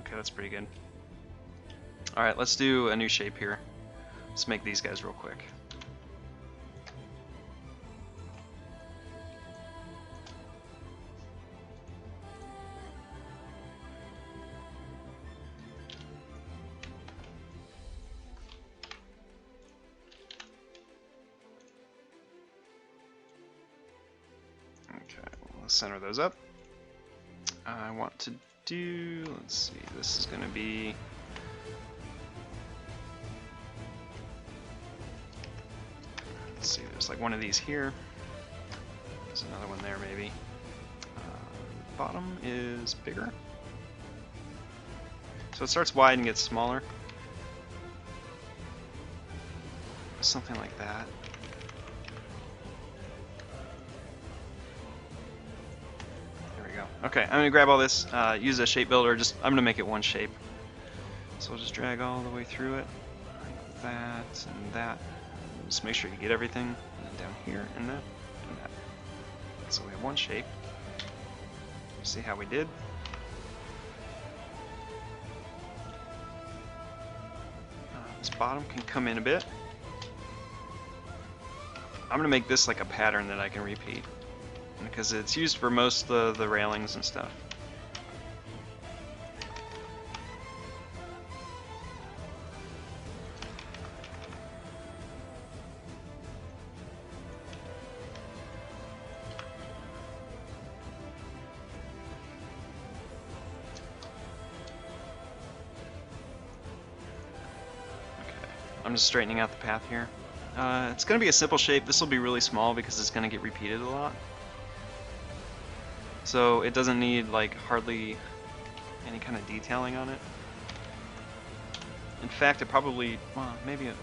Okay, that's pretty good. Alright, let's do a new shape here. Let's make these guys real quick. Okay, we'll center those up. I want to do, let's see, this is going to be, let's see, there's like one of these here. There's another one there maybe. Bottom is bigger. So it starts wide and gets smaller. Something like that. There we go. Okay, I'm gonna grab all this, use a shape builder, I'm gonna make it one shape. So we'll just drag all the way through it. Like that and that. Just make sure you get everything. And then down here and that and that. So we have one shape. See how we did? This bottom can come in a bit. I'm going to make this like a pattern that I can repeat, because it's used for most of the railings and stuff. I'm just straightening out the path here. It's going to be a simple shape. This will be really small because it's going to get repeated a lot. So it doesn't need like hardly any kind of detailing on it. In fact, it probably, well, maybe it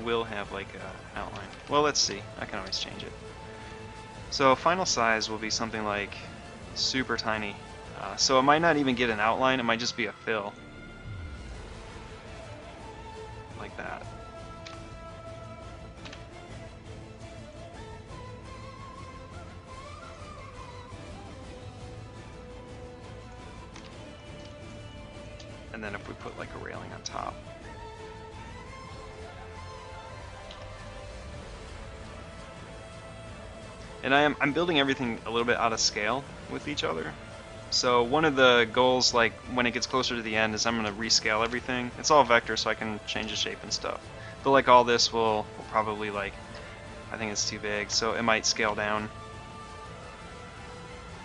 will have like an outline. Well, let's see. I can always change it. So final size will be something like super tiny. So it might not even get an outline. It might just be a fill. Like that. And then if we put like a railing on top. And I'm building everything a little bit out of scale with each other. So one of the goals, like when it gets closer to the end, is I'm going to rescale everything. It's all vector, so I can change the shape and stuff. But like all this will probably like, I think it's too big, so it might scale down. It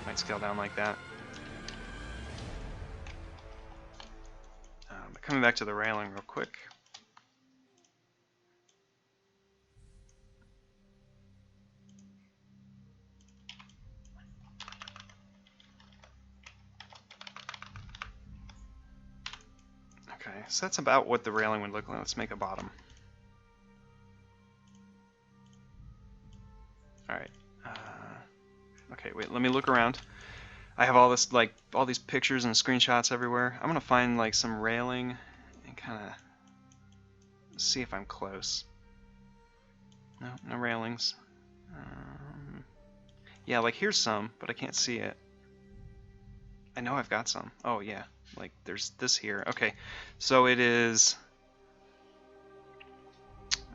might scale down like that. But coming back to the railing real quick. Okay, so that's about what the railing would look like. Let's make a bottom. Alright. Okay, wait, let me look around. I have all this, like, all these pictures and screenshots everywhere. I'm gonna find, like, some railing and kind of see if I'm close. No, no railings. Yeah, like, here's some, but I can't see it. I know I've got some. Oh, yeah. Like, there's this here. Okay, so it is...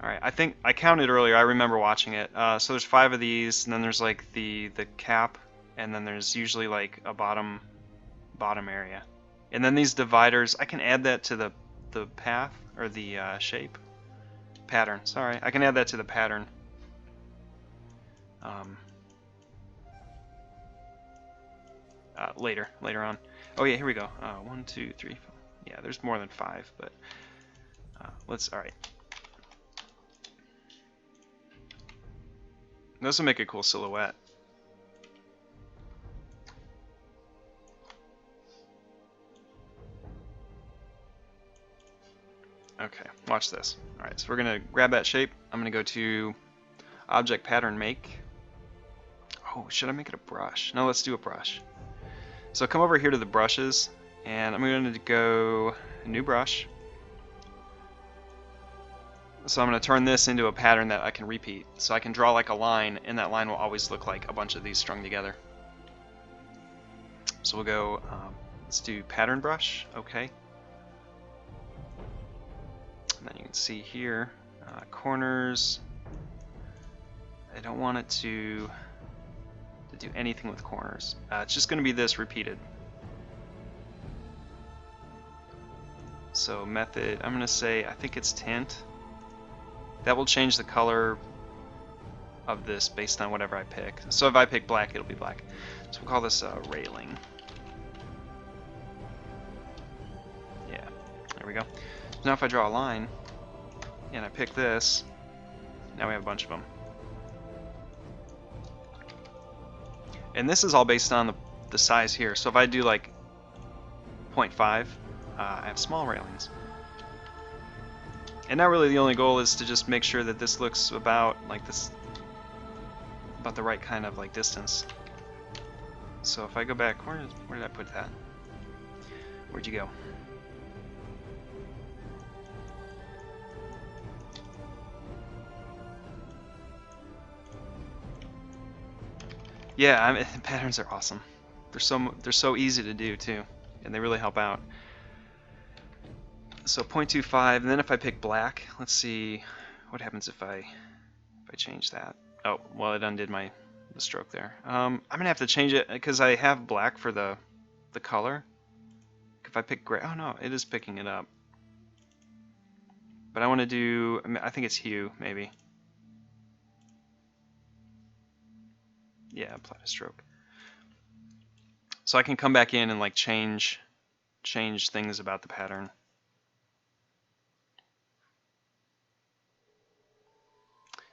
Alright, I think I counted earlier. I remember watching it. So there's 5 of these, and then there's like the cap, and then there's usually like a bottom area. And then these dividers, I can add that to the path, or the shape. Pattern, sorry. I can add that to the pattern. Later on. Oh yeah, here we go. 1, 2, 3, 4. Yeah, there's more than 5, but alright. This will make a cool silhouette. Okay, watch this. Alright, so we're going to grab that shape. I'm going to go to Object Pattern Make. Oh, should I make it a brush? No, let's do a brush. So come over here to the brushes, and I'm going to go New Brush. So I'm going to turn this into a pattern that I can repeat. So I can draw like a line, and that line will always look like a bunch of these strung together. So we'll go Let's do pattern brush. Okay. And then you can see here, corners. I don't want it to do anything with corners. It's just going to be this repeated. So method, I'm going to say, I think it's tint. That will change the color of this based on whatever I pick. So if I pick black, it'll be black. So we'll call this railing. Yeah, there we go. Now if I draw a line, and I pick this, now we have a bunch of them. And this is all based on the size here. So if I do like 0.5, I have small railings. And now really the only goal is to just make sure that this looks about like this, about the right kind of like distance. So if I go back, where did I put that? Where'd you go? Yeah, I mean, patterns are awesome. They're so easy to do too, and they really help out. So 0.25, and then if I pick black, let's see what happens if I change that. Oh, well, it undid the stroke there. I'm gonna have to change it because I have black for the color. If I pick gray, oh no, it is picking it up. But I want to do, I think it's hue maybe. Yeah, apply to stroke. So I can come back in and like change things about the pattern.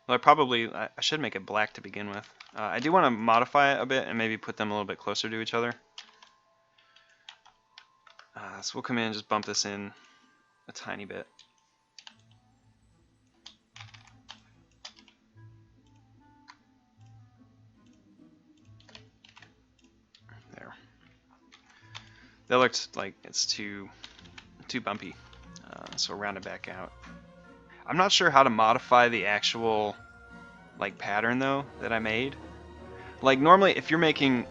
Well, I should make it black to begin with. I do want to modify it a bit and maybe put them a little bit closer to each other. So we'll come in and just bump this in a tiny bit. There. That looks like it's too bumpy, so round it back out. I'm not sure how to modify the actual like pattern though that I made. Like normally if you're making,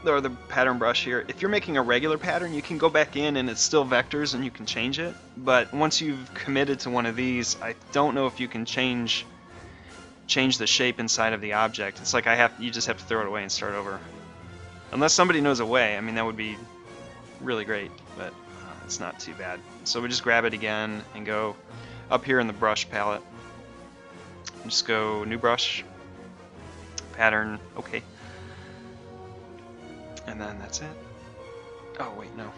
or the pattern brush here, if you're making a regular pattern you can go back in and it's still vectors and you can change it, but once you've committed to one of these, I don't know if you can change the shape inside of the object. It's like you just have to throw it away and start over. Unless somebody knows a way, I mean that would be really great, but it's not too bad. So we just grab it again and go up here in the brush palette. Just go new brush, pattern, okay. And then that's it. Oh wait, no,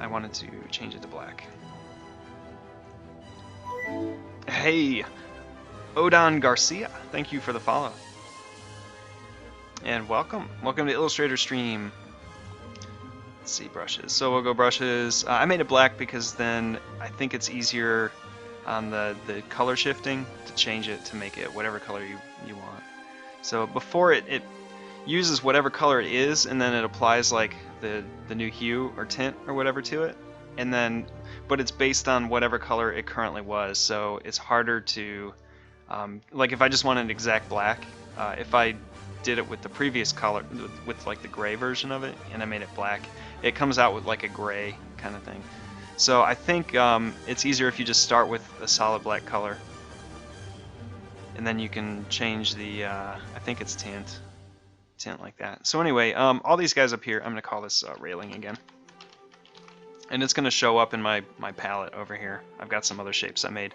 I wanted to change it to black. Hey, Odon Garcia, thank you for the follow. And welcome to Illustrator Stream. Let's see, brushes. So we'll go brushes. I made it black because then I think it's easier on the color shifting to change it to make it whatever color you want. So before it uses whatever color it is, and then it applies like the new hue or tint or whatever to it, and then but it's based on whatever color it currently was. So it's harder to like if I just wanted an exact black, if I did it with the previous color, with like the gray version of it, and I made it black, it comes out with like a gray kind of thing. So I think it's easier if you just start with a solid black color, and then you can change the I think it's tint like that. So anyway, all these guys up here, I'm gonna call this railing again, and it's gonna show up in my palette over here. I've got some other shapes I made.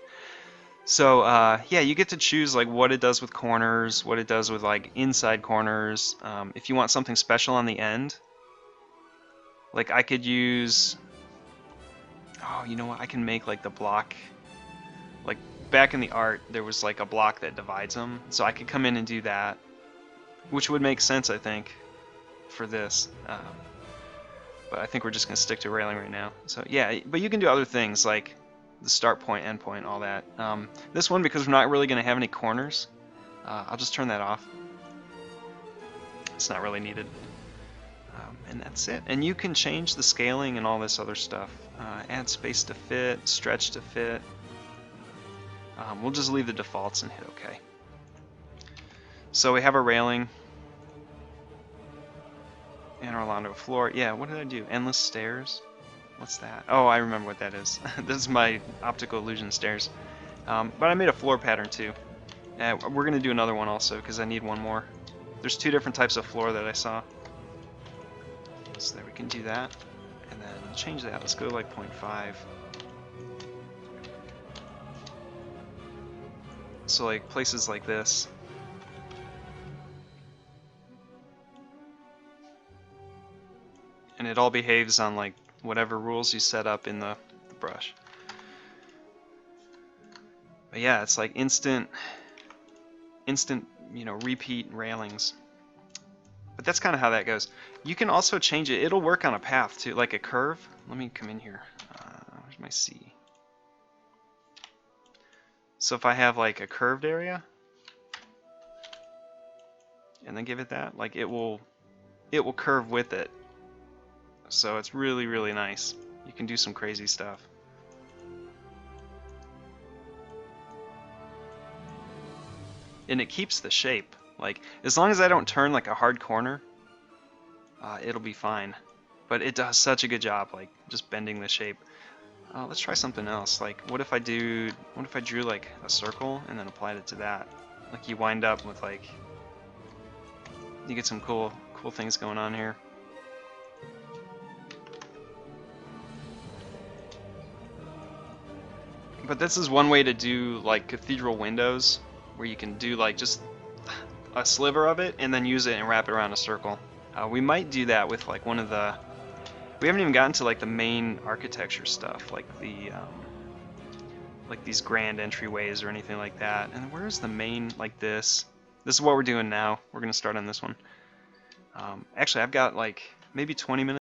So yeah, you get to choose like what it does with corners, what it does with like inside corners. If you want something special on the end, like I could use, oh, you know what, I can make like the block, like back in the art there was like a block that divides them, so I could come in and do that, which would make sense I think for this, but I think we're just gonna stick to railing right now. So yeah, but you can do other things like the start point, end point, all that. This one, because we're not really going to have any corners, I'll just turn that off. It's not really needed. And that's it. And you can change the scaling and all this other stuff. Add space to fit, stretch to fit. We'll just leave the defaults and hit OK. So we have a railing. And Orlando floor. Yeah, what did I do? Endless stairs? What's that? Oh, I remember what that is. This is my optical illusion stairs. But I made a floor pattern too. We're going to do another one also because I need one more. There's 2 different types of floor that I saw. So that we can do that. And then change that. Let's go to like 0.5. So like places like this. And it all behaves on like whatever rules you set up in the brush. But yeah, it's like instant, you know, repeat railings. But that's kind of how that goes. You can also change it. It'll work on a path too, like a curve. Let me come in here. Where's my C? So if I have like a curved area, and then give it that, like it will curve with it. So it's really, really nice. You can do some crazy stuff. And it keeps the shape. Like, as long as I don't turn like a hard corner, it'll be fine. But it does such a good job, like, just bending the shape. Let's try something else. Like, what if I drew like a circle and then applied it to that? Like, you wind up with like, you get some cool things going on here. But this is one way to do like cathedral windows, where you can do like just a sliver of it and then use it and wrap it around a circle. We might do that with like one of the. We haven't even gotten to like the main architecture stuff, like the like these grand entryways or anything like that. And where's the main, like this? This is what we're doing now. We're gonna start on this one. Actually, I've got like maybe 20 minutes.